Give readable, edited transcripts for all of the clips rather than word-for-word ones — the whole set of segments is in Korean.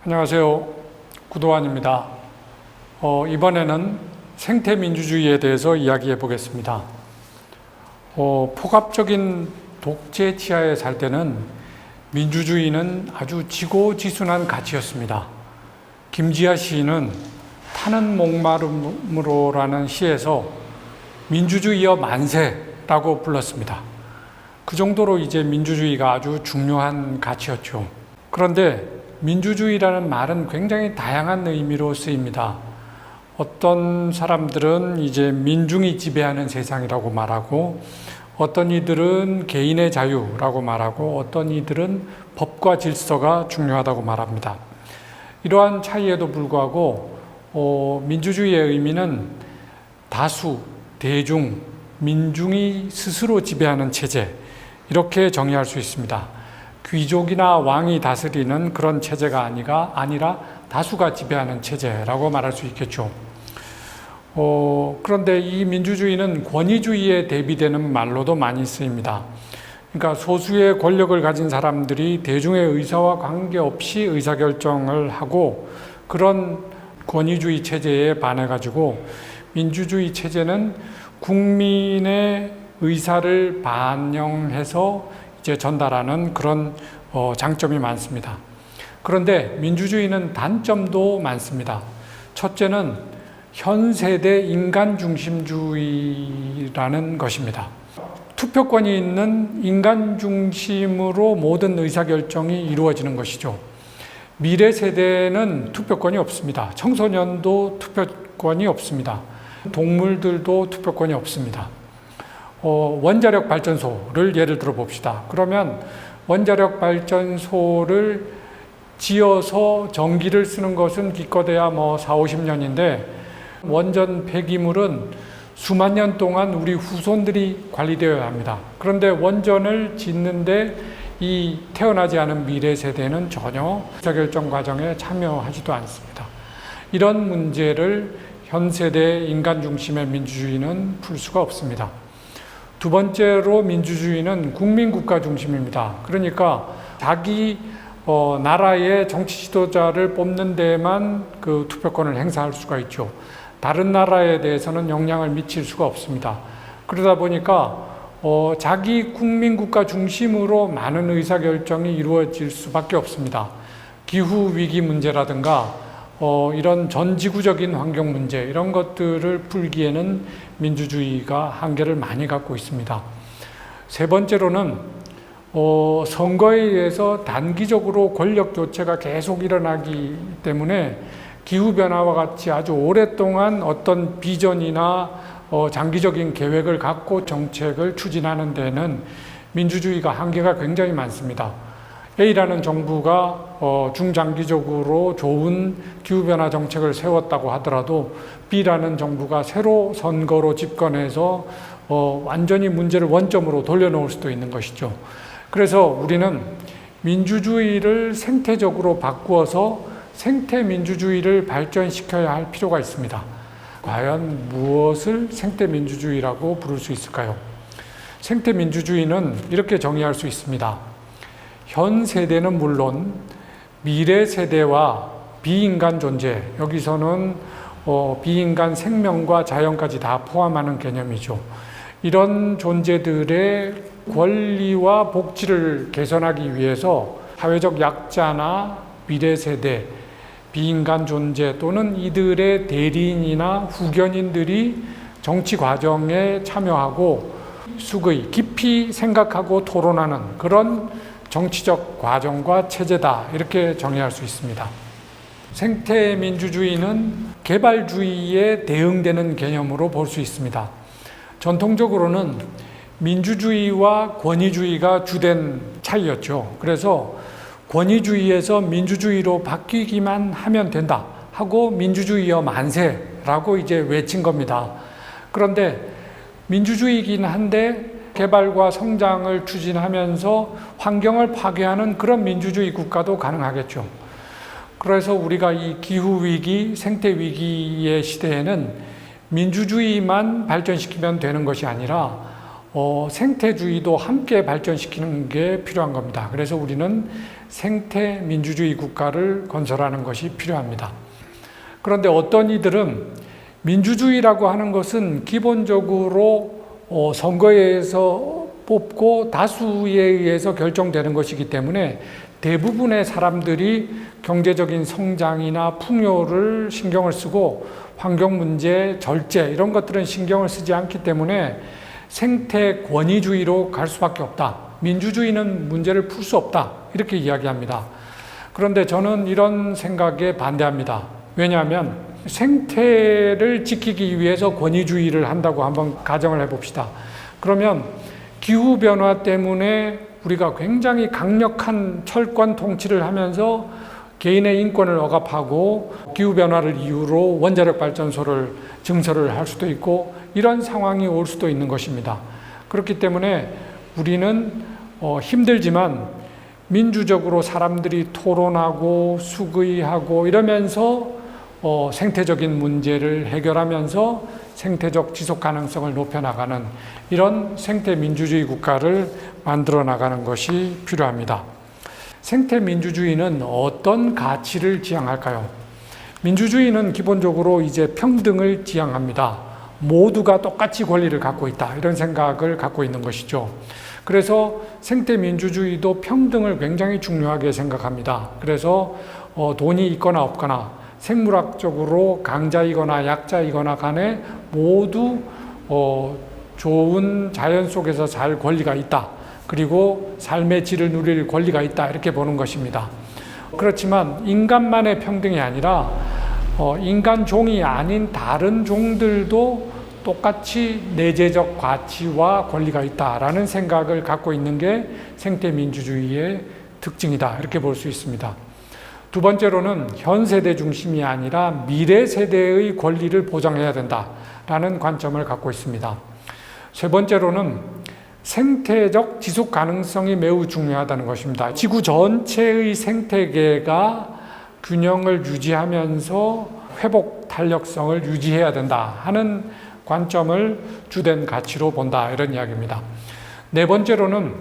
안녕하세요. 구도환입니다. 이번에는 생태민주주의에 대해서 이야기해 보겠습니다. 포갑적인 독재 치하에 살 때는 민주주의는 아주 지고지순한 가치였습니다. 김지아 시인은 타는 목마름으로라는 시에서 민주주의여 만세라고 불렀습니다. 그 정도로 이제 민주주의가 아주 중요한 가치였죠. 그런데 민주주의라는 말은 굉장히 다양한 의미로 쓰입니다. 어떤 사람들은 이제 민중이 지배하는 세상이라고 말하고, 어떤 이들은 개인의 자유라고 말하고, 어떤 이들은 법과 질서가 중요하다고 말합니다. 이러한 차이에도 불구하고 민주주의의 의미는 다수, 대중, 민중이 스스로 지배하는 체제, 이렇게 정의할 수 있습니다. 귀족이나 왕이 다스리는 그런 체제가 아니라 다수가 지배하는 체제라고 말할 수 있겠죠. 그런데 이 민주주의는 권위주의에 대비되는 말로도 많이 쓰입니다. 그러니까 소수의 권력을 가진 사람들이 대중의 의사와 관계없이 의사결정을 하고, 그런 권위주의 체제에 반해가지고 민주주의 체제는 국민의 의사를 반영해서 이제 전달하는 그런 장점이 많습니다. 그런데 민주주의는 단점도 많습니다. 첫째는 현세대 인간 중심주의라는 것입니다. 투표권이 있는 인간 중심으로 모든 의사결정이 이루어지는 것이죠. 미래 세대는 투표권이 없습니다. 청소년도 투표권이 없습니다. 동물들도 투표권이 없습니다. 원자력 발전소를 예를 들어 봅시다. 그러면 원자력 발전소를 지어서 전기를 쓰는 것은 기껏해야 4, 50년인데 원전 폐기물은 수만 년 동안 우리 후손들이 관리되어야 합니다. 그런데 원전을 짓는데 이 태어나지 않은 미래 세대는 전혀 의사결정 과정에 참여하지도 않습니다. 이런 문제를 현 세대 인간 중심의 민주주의는 풀 수가 없습니다. 두 번째로 민주주의는 국민국가 중심입니다. 그러니까 자기 나라의 정치 지도자를 뽑는 데만 그 투표권을 행사할 수가 있죠. 다른 나라에 대해서는 영향을 미칠 수가 없습니다. 그러다 보니까 자기 국민국가 중심으로 많은 의사결정이 이루어질 수밖에 없습니다. 기후위기 문제라든가 이런 전지구적인 환경 문제, 이런 것들을 풀기에는 민주주의가 한계를 많이 갖고 있습니다. 세 번째로는 선거에 의해서 단기적으로 권력 교체가 계속 일어나기 때문에 기후변화와 같이 아주 오랫동안 어떤 비전이나 장기적인 계획을 갖고 정책을 추진하는 데는 민주주의가 한계가 굉장히 많습니다. A라는 정부가 중장기적으로 좋은 기후변화 정책을 세웠다고 하더라도 B라는 정부가 새로 선거로 집권해서 완전히 문제를 원점으로 돌려놓을 수도 있는 것이죠. 그래서 우리는 민주주의를 생태적으로 바꾸어서 생태민주주의를 발전시켜야 할 필요가 있습니다. 과연 무엇을 생태민주주의라고 부를 수 있을까요? 생태민주주의는 이렇게 정의할 수 있습니다. 현 세대는 물론 미래 세대와 비인간 존재, 여기서는 비인간 생명과 자연까지 다 포함하는 개념이죠. 이런 존재들의 권리와 복지를 개선하기 위해서 사회적 약자나 미래 세대, 비인간 존재 또는 이들의 대리인이나 후견인들이 정치 과정에 참여하고 숙의, 깊이 생각하고 토론하는 그런 정치적 과정과 체제다, 이렇게 정의할 수 있습니다. 생태민주주의는 개발주의에 대응되는 개념으로 볼 수 있습니다. 전통적으로는 민주주의와 권위주의가 주된 차이였죠. 그래서 권위주의에서 민주주의로 바뀌기만 하면 된다 하고 민주주의여 만세라고 이제 외친 겁니다. 그런데 민주주의이긴 한데 개발과 성장을 추진하면서 환경을 파괴하는 그런 민주주의 국가도 가능하겠죠. 그래서 우리가 이 기후위기, 생태위기의 시대에는 민주주의만 발전시키면 되는 것이 아니라 생태주의도 함께 발전시키는 게 필요한 겁니다. 그래서 우리는 생태 민주주의 국가를 건설하는 것이 필요합니다. 그런데 어떤 이들은 민주주의라고 하는 것은 기본적으로 선거에서 뽑고 다수에 의해서 결정되는 것이기 때문에 대부분의 사람들이 경제적인 성장이나 풍요를 신경을 쓰고 환경 문제, 절제 이런 것들은 신경을 쓰지 않기 때문에 생태 권위주의로 갈 수밖에 없다. 민주주의는 문제를 풀 수 없다. 이렇게 이야기합니다. 그런데 저는 이런 생각에 반대합니다. 왜냐하면 생태를 지키기 위해서 권위주의를 한다고 한번 가정을 해봅시다. 그러면 기후변화 때문에 우리가 굉장히 강력한 철권 통치를 하면서 개인의 인권을 억압하고 기후변화를 이유로 원자력 발전소를 증설을 할 수도 있고 이런 상황이 올 수도 있는 것입니다. 그렇기 때문에 우리는 힘들지만 민주적으로 사람들이 토론하고 수의하고 이러면서 생태적인 문제를 해결하면서 생태적 지속 가능성을 높여나가는 이런 생태 민주주의 국가를 만들어 나가는 것이 필요합니다. 생태 민주주의는 어떤 가치를 지향할까요? 민주주의는 기본적으로 이제 평등을 지향합니다. 모두가 똑같이 권리를 갖고 있다. 이런 생각을 갖고 있는 것이죠. 그래서 생태 민주주의도 평등을 굉장히 중요하게 생각합니다. 그래서 돈이 있거나 없거나 생물학적으로 강자이거나 약자이거나 간에 모두 좋은 자연 속에서 살 권리가 있다. 그리고 삶의 질을 누릴 권리가 있다. 이렇게 보는 것입니다. 그렇지만 인간만의 평등이 아니라 인간 종이 아닌 다른 종들도 똑같이 내재적 가치와 권리가 있다라는 생각을 갖고 있는 게 생태민주주의의 특징이다. 이렇게 볼 수 있습니다. 두 번째로는 현 세대 중심이 아니라 미래 세대의 권리를 보장해야 된다라는 관점을 갖고 있습니다. 세 번째로는 생태적 지속 가능성이 매우 중요하다는 것입니다. 지구 전체의 생태계가 균형을 유지하면서 회복 탄력성을 유지해야 된다 하는 관점을 주된 가치로 본다 이런 이야기입니다. 네 번째로는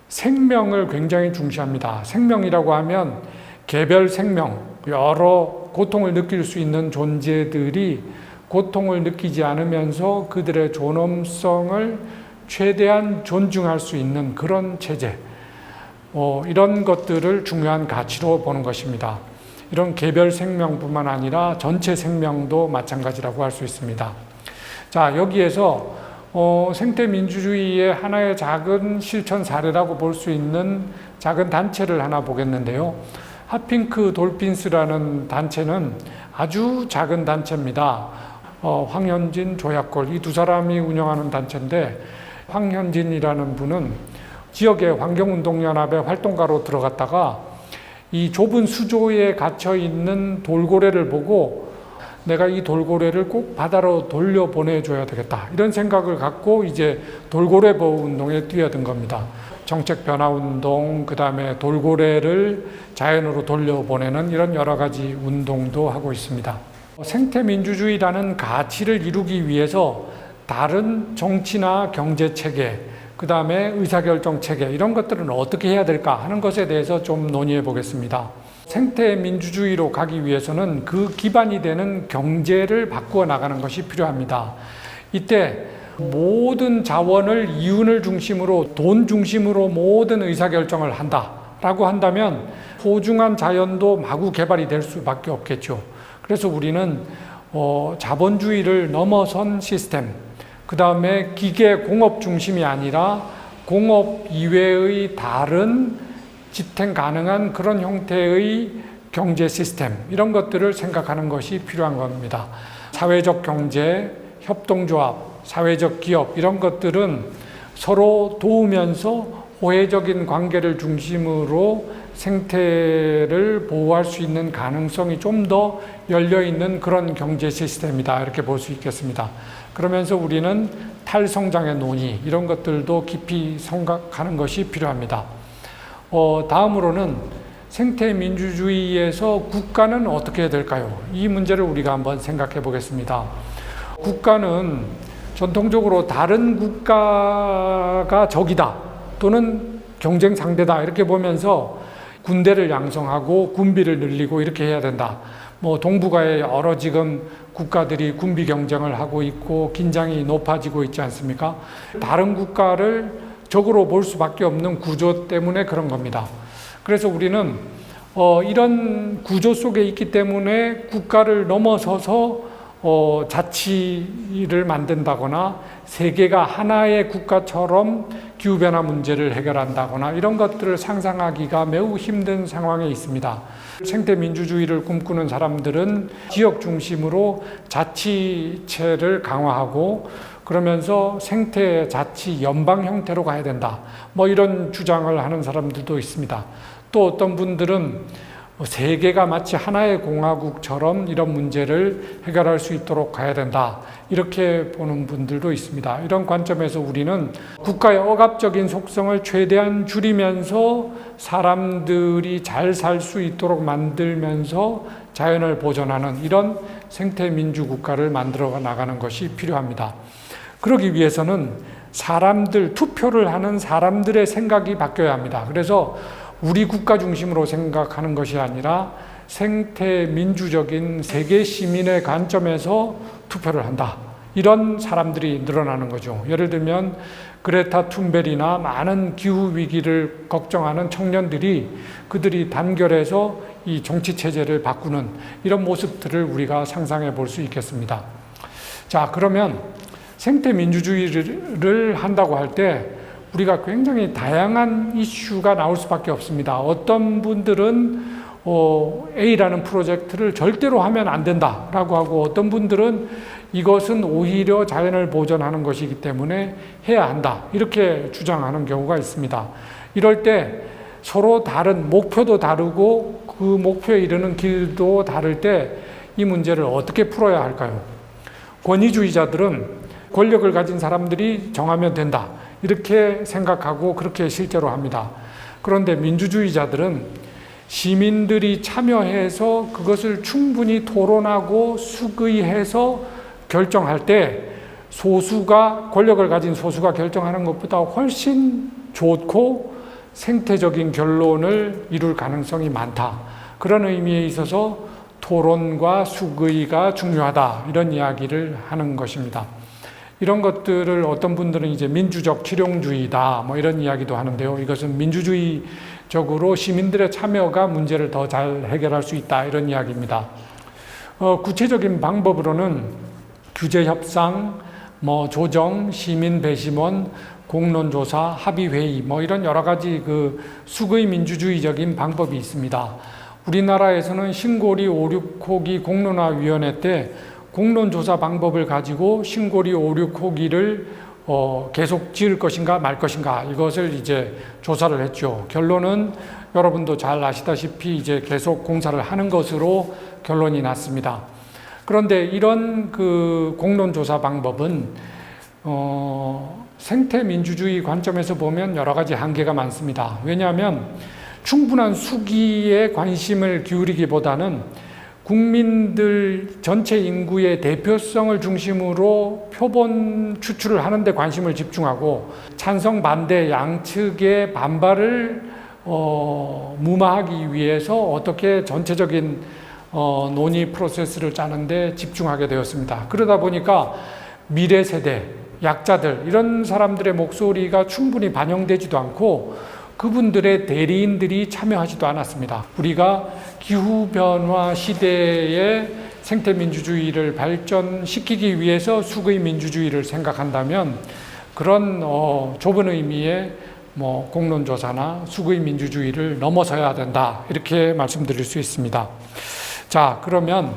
생명을 굉장히 중시합니다. 생명이라고 하면 개별 생명, 여러 고통을 느낄 수 있는 존재들이 고통을 느끼지 않으면서 그들의 존엄성을 최대한 존중할 수 있는 그런 체제, 이런 것들을 중요한 가치로 보는 것입니다. 이런 개별 생명뿐만 아니라 전체 생명도 마찬가지라고 할 수 있습니다. 자, 여기에서 생태민주주의의 하나의 작은 실천 사례라고 볼 수 있는 작은 단체를 하나 보겠는데요. 핫핑크 돌핀스라는 단체는 아주 작은 단체입니다. 황현진, 조약골 이 두 사람이 운영하는 단체인데 황현진이라는 분은 지역의 환경운동연합의 활동가로 들어갔다가 이 좁은 수조에 갇혀 있는 돌고래를 보고 내가 이 돌고래를 꼭 바다로 돌려보내줘야 되겠다 이런 생각을 갖고 이제 돌고래 보호 운동에 뛰어든 겁니다. 정책 변화 운동, 그 다음에 돌고래를 자연으로 돌려보내는 이런 여러 가지 운동도 하고 있습니다. 생태민주주의라는 가치를 이루기 위해서 다른 정치나 경제 체계, 그 다음에 의사결정 체계 이런 것들은 어떻게 해야 될까 하는 것에 대해서 좀 논의해 보겠습니다. 생태민주주의로 가기 위해서는 그 기반이 되는 경제를 바꾸어 나가는 것이 필요합니다. 이때 모든 자원을 이윤을 중심으로 돈 중심으로 모든 의사결정을 한다라고 한다면 소중한 자연도 마구 개발이 될 수밖에 없겠죠. 그래서 우리는 자본주의를 넘어선 시스템, 그 다음에 기계 공업 중심이 아니라 공업 이외의 다른 지탱 가능한 그런 형태의 경제 시스템 이런 것들을 생각하는 것이 필요한 겁니다. 사회적 경제, 협동조합, 사회적 기업 이런 것들은 서로 도우면서 호혜적인 관계를 중심으로 생태를 보호할 수 있는 가능성이 좀 더 열려있는 그런 경제 시스템이다 이렇게 볼 수 있겠습니다. 그러면서 우리는 탈성장의 논의 이런 것들도 깊이 생각하는 것이 필요합니다. 다음으로는 생태민주주의에서 국가는 어떻게 해야 될까요? 이 문제를 우리가 한번 생각해 보겠습니다. 국가는 전통적으로 다른 국가가 적이다 또는 경쟁 상대다 이렇게 보면서 군대를 양성하고 군비를 늘리고 이렇게 해야 된다. 뭐 동북아에 여러 지금 국가들이 군비 경쟁을 하고 있고 긴장이 높아지고 있지 않습니까? 다른 국가를 적으로 볼 수밖에 없는 구조 때문에 그런 겁니다. 그래서 우리는 이런 구조 속에 있기 때문에 국가를 넘어서서 자치를 만든다거나 세계가 하나의 국가처럼 기후변화 문제를 해결한다거나 이런 것들을 상상하기가 매우 힘든 상황에 있습니다. 생태민주주의를 꿈꾸는 사람들은 지역 중심으로 자치체를 강화하고 그러면서 생태자치 연방 형태로 가야 된다. 뭐 이런 주장을 하는 사람들도 있습니다. 또 어떤 분들은 세계가 마치 하나의 공화국처럼 이런 문제를 해결할 수 있도록 가야 된다. 이렇게 보는 분들도 있습니다. 이런 관점에서 우리는 국가의 억압적인 속성을 최대한 줄이면서 사람들이 잘 살 수 있도록 만들면서 자연을 보존하는 이런 생태민주 국가를 만들어 나가는 것이 필요합니다. 그러기 위해서는 투표를 하는 사람들의 생각이 바뀌어야 합니다. 그래서 우리 국가 중심으로 생각하는 것이 아니라 생태민주적인 세계 시민의 관점에서 투표를 한다. 이런 사람들이 늘어나는 거죠. 예를 들면 그레타 툰베리나 많은 기후위기를 걱정하는 청년들이 그들이 단결해서 이 정치체제를 바꾸는 이런 모습들을 우리가 상상해 볼 수 있겠습니다. 자, 그러면 생태민주주의를 한다고 할 때 우리가 굉장히 다양한 이슈가 나올 수밖에 없습니다. 어떤 분들은 A라는 프로젝트를 절대로 하면 안 된다라고 하고 어떤 분들은 이것은 오히려 자연을 보존하는 것이기 때문에 해야 한다 이렇게 주장하는 경우가 있습니다. 이럴 때 서로 다른 목표도 다르고 그 목표에 이르는 길도 다를 때 이 문제를 어떻게 풀어야 할까요? 권위주의자들은 권력을 가진 사람들이 정하면 된다 이렇게 생각하고 그렇게 실제로 합니다. 그런데 민주주의자들은 시민들이 참여해서 그것을 충분히 토론하고 수의해서 결정할 때 권력을 가진 소수가 결정하는 것보다 훨씬 좋고 생태적인 결론을 이룰 가능성이 많다. 그런 의미에 있어서 토론과 수의가 중요하다. 이런 이야기를 하는 것입니다. 이런 것들을 어떤 분들은 이제 민주적 실용주의다 뭐 이런 이야기도 하는데요. 이것은 민주주의적으로 시민들의 참여가 문제를 더 잘 해결할 수 있다 이런 이야기입니다. 구체적인 방법으로는 규제 협상, 조정, 시민 배심원, 공론조사, 합의회의 뭐 이런 여러 가지 수의 민주주의적인 방법이 있습니다. 우리나라에서는 신고리 5,6호기 공론화위원회 때 공론조사 방법을 가지고 신고리 5,6호기를 계속 지을 것인가 말 것인가 이것을 이제 조사를 했죠. 결론은 여러분도 잘 아시다시피 이제 계속 공사를 하는 것으로 결론이 났습니다. 그런데 이런 공론조사 방법은 생태민주주의 관점에서 보면 여러 가지 한계가 많습니다. 왜냐하면 충분한 수기에 관심을 기울이기보다는 국민들 전체 인구의 대표성을 중심으로 표본 추출을 하는 데 관심을 집중하고 찬성 반대 양측의 반발을 무마하기 위해서 어떻게 전체적인 논의 프로세스를 짜는데 집중하게 되었습니다. 그러다 보니까 미래 세대, 약자들 이런 사람들의 목소리가 충분히 반영되지도 않고 그분들의 대리인들이 참여하지도 않았습니다. 우리가 기후변화 시대에 생태민주주의를 발전시키기 위해서 수의 민주주의를 생각한다면 그런 좁은 의미의 공론조사나 수의 민주주의를 넘어서야 된다 이렇게 말씀드릴 수 있습니다. 자, 그러면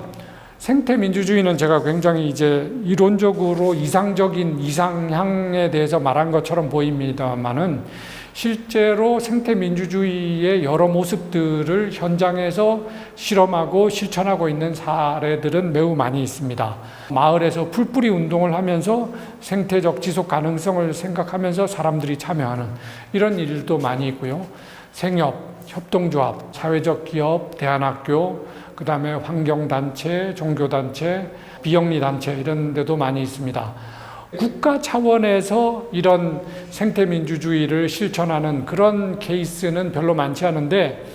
생태민주주의는 제가 굉장히 이제 이론적으로 이상향에 대해서 말한 것처럼 보입니다만은 실제로 생태민주주의의 여러 모습들을 현장에서 실험하고 실천하고 있는 사례들은 매우 많이 있습니다. 마을에서 풀뿌리 운동을 하면서 생태적 지속 가능성을 생각하면서 사람들이 참여하는 이런 일도 많이 있고요. 생협, 협동조합, 사회적 기업, 대안학교, 그 다음에 환경단체, 종교단체, 비영리단체 이런 데도 많이 있습니다. 국가 차원에서 이런 생태민주주의를 실천하는 그런 케이스는 별로 많지 않은데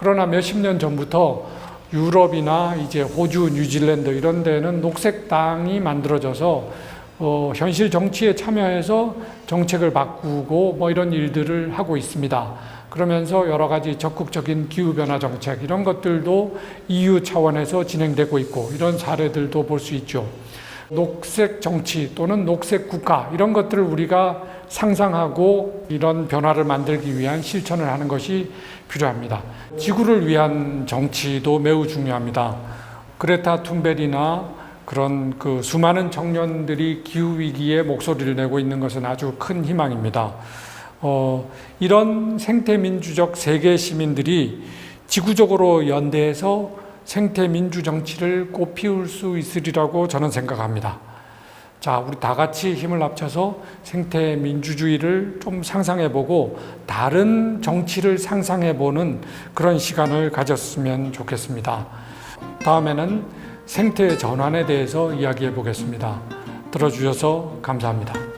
그러나 몇십 년 전부터 유럽이나 이제 호주, 뉴질랜드 이런 데는 녹색당이 만들어져서 현실 정치에 참여해서 정책을 바꾸고 뭐 이런 일들을 하고 있습니다. 그러면서 여러 가지 적극적인 기후변화 정책 이런 것들도 EU 차원에서 진행되고 있고 이런 사례들도 볼 수 있죠. 녹색 정치 또는 녹색 국가 이런 것들을 우리가 상상하고 이런 변화를 만들기 위한 실천을 하는 것이 필요합니다. 지구를 위한 정치도 매우 중요합니다. 그레타 툰베리나 그런 수많은 청년들이 기후위기에 목소리를 내고 있는 것은 아주 큰 희망입니다. 이런 생태민주적 세계 시민들이 지구적으로 연대해서 생태민주 정치를 꽃피울 수 있으리라고 저는 생각합니다. 자, 우리 다 같이 힘을 합쳐서 생태민주주의를 좀 상상해보고 다른 정치를 상상해보는 그런 시간을 가졌으면 좋겠습니다. 다음에는 생태 전환에 대해서 이야기해 보겠습니다. 들어주셔서 감사합니다.